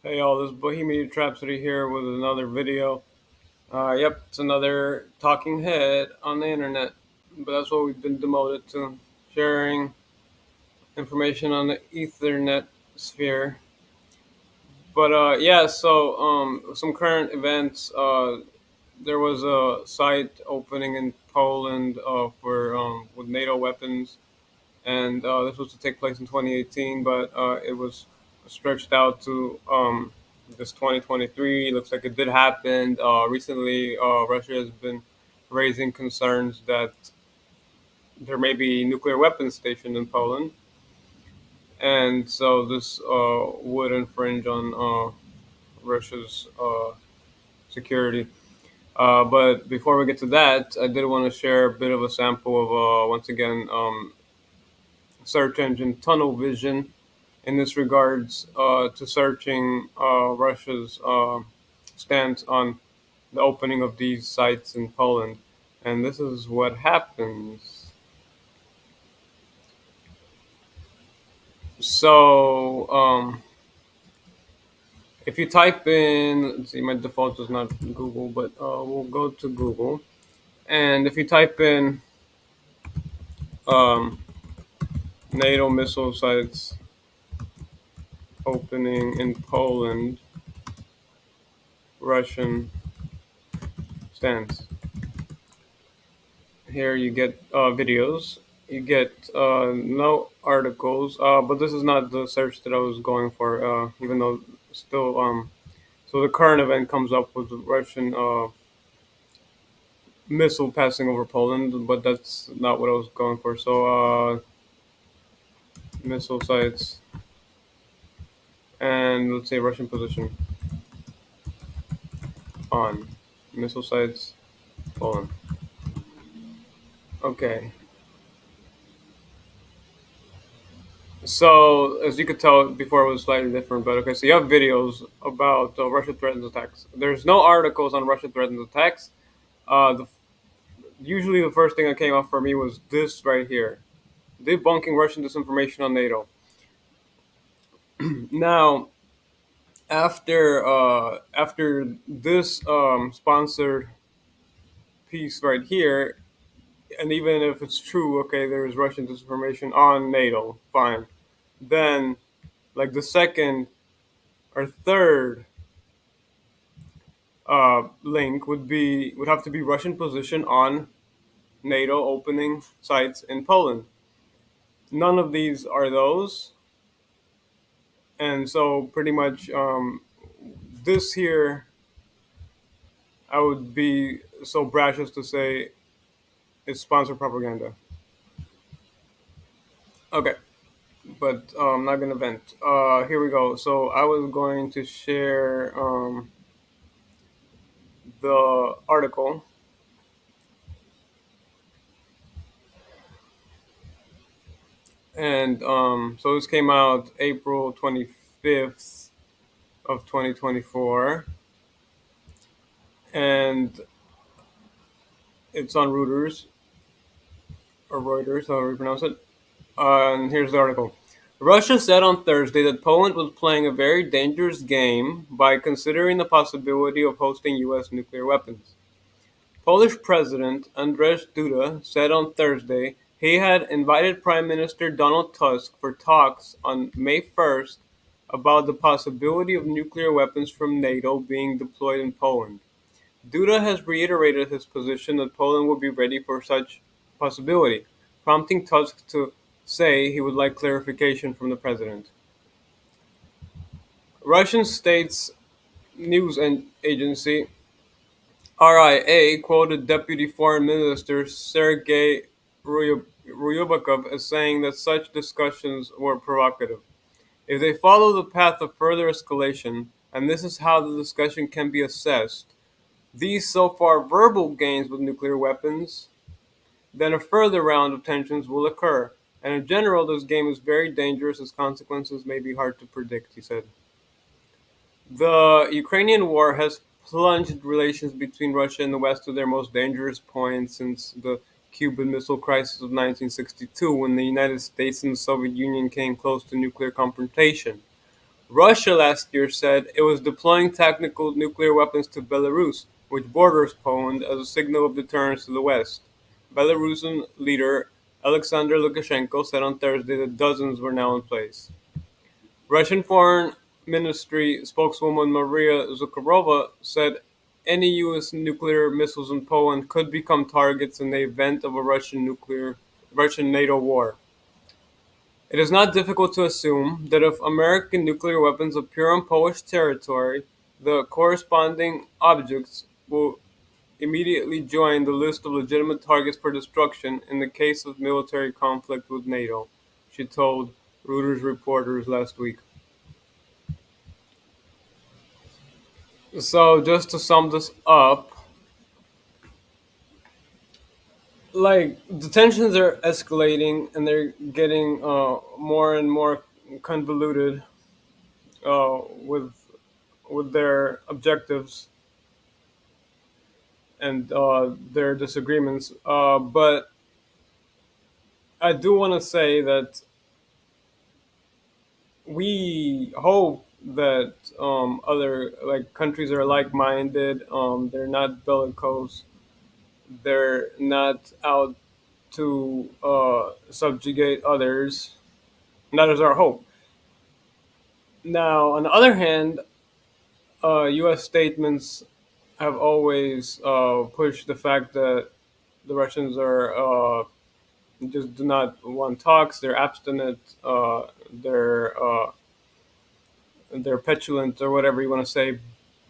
Hey y'all, this is Bohemian Trapsody here with another video. Yep, it's another talking head on the internet, but that's what we've been demoted to, sharing information on the Ethernet sphere. But yeah, so some current events. There was a site opening in Poland for with NATO weapons, and this was to take place in 2018, but it was stretched out to this 2023. Looks like it did happen. Recently, Russia has been raising concerns that there may be nuclear weapons stationed in Poland, and so this would infringe on Russia's security. But before we get to that, I did want to share a bit of a sample of, once again, search engine tunnel vision in this regards to searching Russia's stance on the opening of these sites in Poland. And this is what happens. So, if you type in, let's see, my default is not Google, but we'll go to Google. And if you type in um, NATO missile sites opening in Poland, Russian stance, here you get videos. You get no articles, but this is not the search that I was going for. Even though still, so the current event comes up with the Russian missile passing over Poland, but that's not what I was going for. So missile sites and let's say Russian position on missile sites, Poland. Okay. So, as you could tell before, it was slightly different, but okay. So you have videos about Russia threatens attacks. There's no articles on Russia threatens attacks. Usually, the first thing that came up for me was this right here: debunking Russian disinformation on NATO. Now, after this sponsored piece right here, and even if it's true, okay, there's Russian disinformation on NATO, fine. Then, like the second or third link would have to be Russian position on NATO opening sites in Poland. None of these are those, and so pretty much this here, I would be so brash as to say is sponsored propaganda. Okay, but I'm not gonna vent. Here we go. So I was going to share the article. And so this came out April 25th of 2024, and it's on Reuters or Reuters, however you pronounce it. And here's the article. Russia said on Thursday that Poland was playing a very dangerous game by considering the possibility of hosting U.S. nuclear weapons. Polish President Andrzej Duda said on Thursday he had invited Prime Minister Donald Tusk for talks on May 1st about the possibility of nuclear weapons from NATO being deployed in Poland. Duda has reiterated his position that Poland would be ready for such possibility, prompting Tusk to say he would like clarification from the president. Russian state's news agency RIA quoted Deputy Foreign Minister Sergei Ryabkov as saying that such discussions were provocative. If they follow the path of further escalation, and this is how the discussion can be assessed, these so far verbal gains with nuclear weapons, then a further round of tensions will occur. And in general, this game is very dangerous as consequences may be hard to predict, he said. The Ukrainian war has plunged relations between Russia and the West to their most dangerous point since the Cuban Missile Crisis of 1962, when the United States and the Soviet Union came close to nuclear confrontation. Russia last year said it was deploying tactical nuclear weapons to Belarus, which borders Poland, as a signal of deterrence to the West. Belarusian leader Alexander Lukashenko said on Thursday that dozens were now in place. Russian Foreign Ministry spokeswoman Maria Zakharova said any U.S. nuclear missiles in Poland could become targets in the event of a Russian NATO war. It is not difficult to assume that if American nuclear weapons appear on Polish territory, the corresponding objects will immediately join the list of legitimate targets for destruction in the case of military conflict with NATO, she told Reuters reporters last week. So, just to sum this up, like the tensions are escalating and they're getting more and more convoluted with their objectives and their disagreements. But I do want to say that we hope that other like countries are like-minded. They're not bellicose. They're not out to subjugate others. And that is our hope. Now, on the other hand, U.S. statements have always pushed the fact that the Russians are just do not want talks. They're abstinent. They're petulant or whatever you want to say.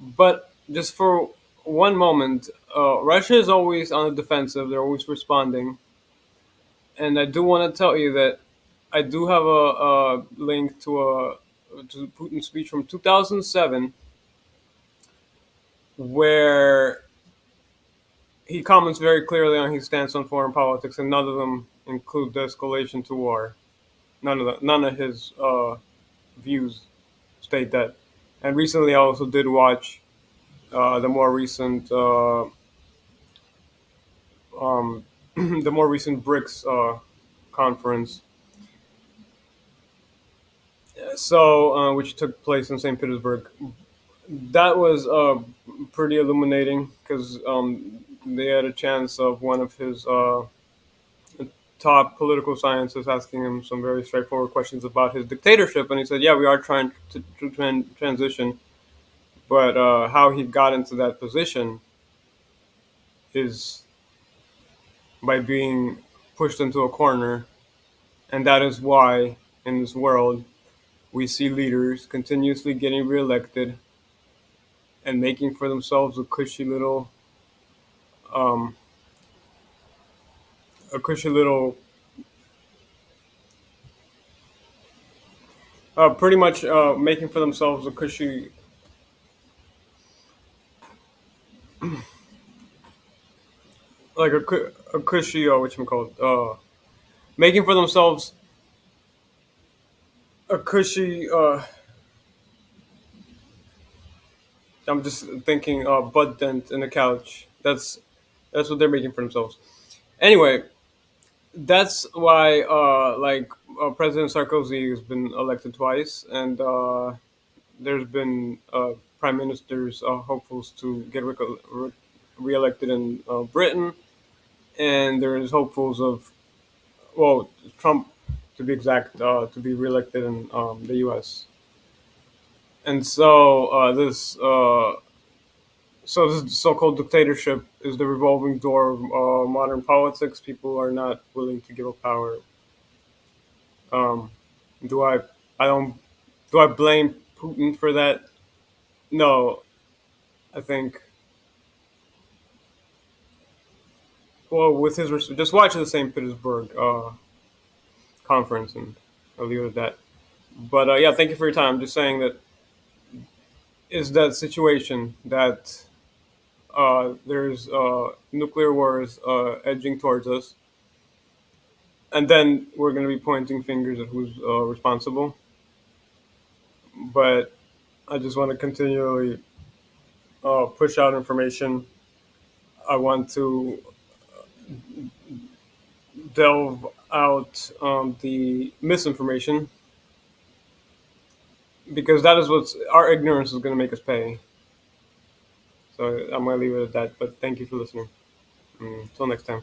But just for one moment, Russia is always on the defensive. They're always responding. And I do want to tell you that I do have a link to Putin's speech from 2007, where he comments very clearly on his stance on foreign politics, and none of them include the escalation to war. None of his views state that. And recently, I also did watch the more recent the more recent BRICS conference, which took place in St. Petersburg. That was pretty illuminating because they had a chance of one of his top political scientists asking him some very straightforward questions about his dictatorship, and he said, "Yeah, we are trying to transition, but how he got into that position is by being pushed into a corner, and that is why in this world we see leaders continuously getting reelected and making for themselves um, a cushy little, pretty much making for themselves a cushy, like a cushy, what you call making for themselves a cushy. I'm just thinking, butt dent in the couch. That's what they're making for themselves. Anyway, that's why President Sarkozy has been elected twice, and there's been prime ministers hopefuls to get re-elected in Britain, and there's hopefuls of, well, Trump to be exact, to be re-elected in the U.S. And this so-called dictatorship is the revolving door of modern politics. People are not willing to give up power. Um, do I? I don't. Do I blame Putin for that? No. I think. Well, with his just watch the St. Petersburg conference, and I'll leave it at that. But yeah, thank you for your time. Just saying that is that situation that there's nuclear wars edging towards us, and then we're going to be pointing fingers at who's responsible. But I just want to continually push out information. I want to delve out the misinformation because that is what's our ignorance is going to make us pay. So I'm going to leave it at that. But thank you for listening. Until next time.